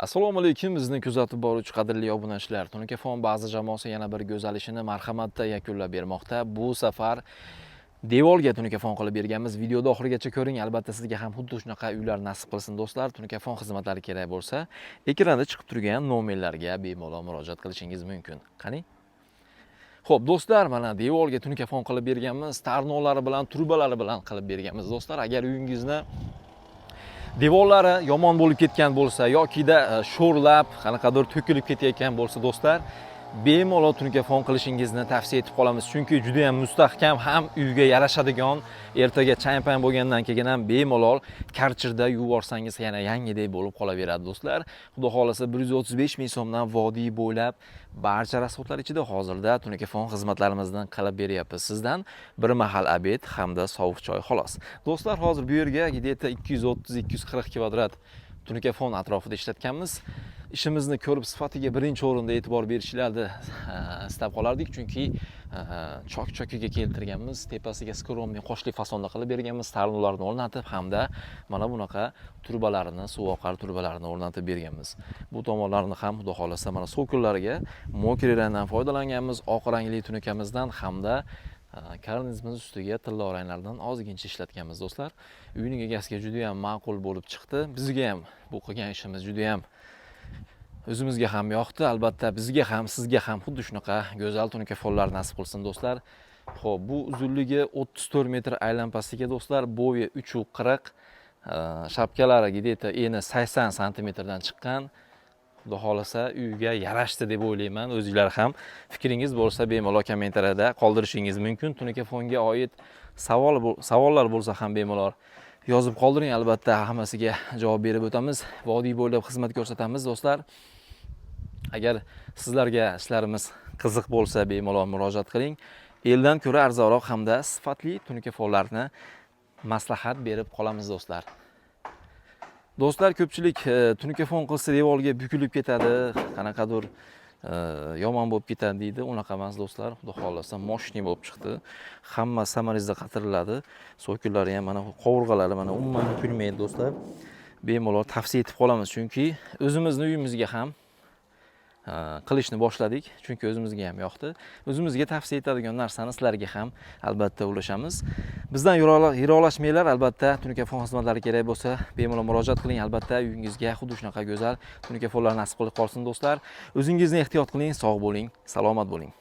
Assalomu alaykum, bizni kuzatib boruvchi qadrli obunachilar. Tunikafon ba'zi jamoasi yana bir go'zal ishini marhamatda yakunlab bermoqda. Bu safar devorga tunikafon qilib berganmiz. Videoda oxirigacha ko'ring. Albatta sizga ham xuddi shunaqa uylar nasib qilsin do'stlar. Tunikafon xizmatlari kerak bo'lsa, ekranda chiqib turgan nomerlarga bemalol murojaat qilishingiz mumkin. Qani? Xo'p, do'stlar, mana devorga tunikafon qilib berganmiz. Tarnolari bilan, turbalari bilan qilib berganmiz do'stlar. Agar uyingizni devorlari yomon bo'lib ketgan bo'lsa yokida sho'rlab, qanaqadir to'kilib ketayotgan bo'lsa do'stlar, bemalol tunikafon qilishingizni tavsiya etib qolamiz. Chunki juda ham mustahkam, ham uyga yarashadigan, ertaga chang-pang bo'lgandan keyin ham bemalol karchirda yuvorsangiz yana yangidek bo'lib qolaveradi do'stlar. Xudo xolasa 135 ming so'mdan vodiy bo'ylab barcha rasxodlar ichida hozirda tunikafon xizmatlarimizdan qilib beryapmiz. Sizdan bir mahal obed hamda sovuq choy xolos. Do'stlar, hozir bu yerga gideta 230-240 kvadrat tunikafon atrofida ishlatganmiz. İşimizni ko'rib sifatiga birinchi o'rinda e'tibor berishlarini istab qolardik, chunki chok-chokiga keltirganmiz, tepasiga skromniy qo'shli fasonda qilib berganmiz, tarnlarni o'rnatib hamda mana bunaqa turbalarini, suv oqar turbalarini o'rnatib berganmiz. Bu tomonlarni ham xudo xolasa mana so'killariga mokrerangdan foydalanganmiz, oq rangli tunikamizdan hamda karnizimiz ustiga tilla ranglardan ozgincha ishlatganmiz do'stlar. Uyning egasiga juda ham ma'qul bo'lib chiqdi. Bizga ham bu qilgan ishimiz juda ham o'zimizga ham yoqdi. Albatta bizga ham, sizga ham xuddi shunaqa go'zal tunikafonlar nasib qilsin do'stlar. Xo'p, bu uzunligi 34 metr aylanpasiga do'stlar, bo'yi 3,40, shapkalari gideta eni 80 santimetrdan chiqqan. Xudo xolasa uyga yarashdi deb o'ylayman. O'zingizlar ham fikringiz bo'lsa bemalol kommentariyada qoldirishingiz mumkin. Tunikafonga oid savollar bo'lsa ham bemalol yozib qoldiring. Albatta hammasiga javob berib o'tamiz. Vodiy bo'ylab xizmat ko'rsatamiz do'stlar. Agar sizlarga ishlarimiz qiziq bo'lsa bemalol murojaat qiling. Eldan ko'ra arzonroq hamda sifatli tunikafonlarni maslahat berib qolamiz do'stlar. Do'stlar, ko'pchilik tunikafon qilsa devorga bukilib ketadi, qanaqadir yomon bo'lib ketadi deydi. Unaqa emas do'stlar. Xudo xolasa moshni bo'lib chiqdi. Hamma samarizda qatiriladi. So'killari ham mana qovurg'alari mana umuman bukilmaydi do'stlar. Bemalol tavsiya etib qolamiz, chunki o'zimizning uyimizga ham qilishni boshladik, chunki o'zimizga ham yoqdi. O'zimizga tavsiya etadigan narsani sizlarga ham albatta ulashamiz. Bizdan yiroqlashmanglar. Albatta tunikafon xizmatlari kerak bo'lsa bemalol murojaat qiling. Albatta uyingizga xuddi shunaqa go'zal tunikafonlar nasib qilib qolsin do'stlar. O'zingizni ehtiyot qiling, sog' bo'ling, salomat bo'ling.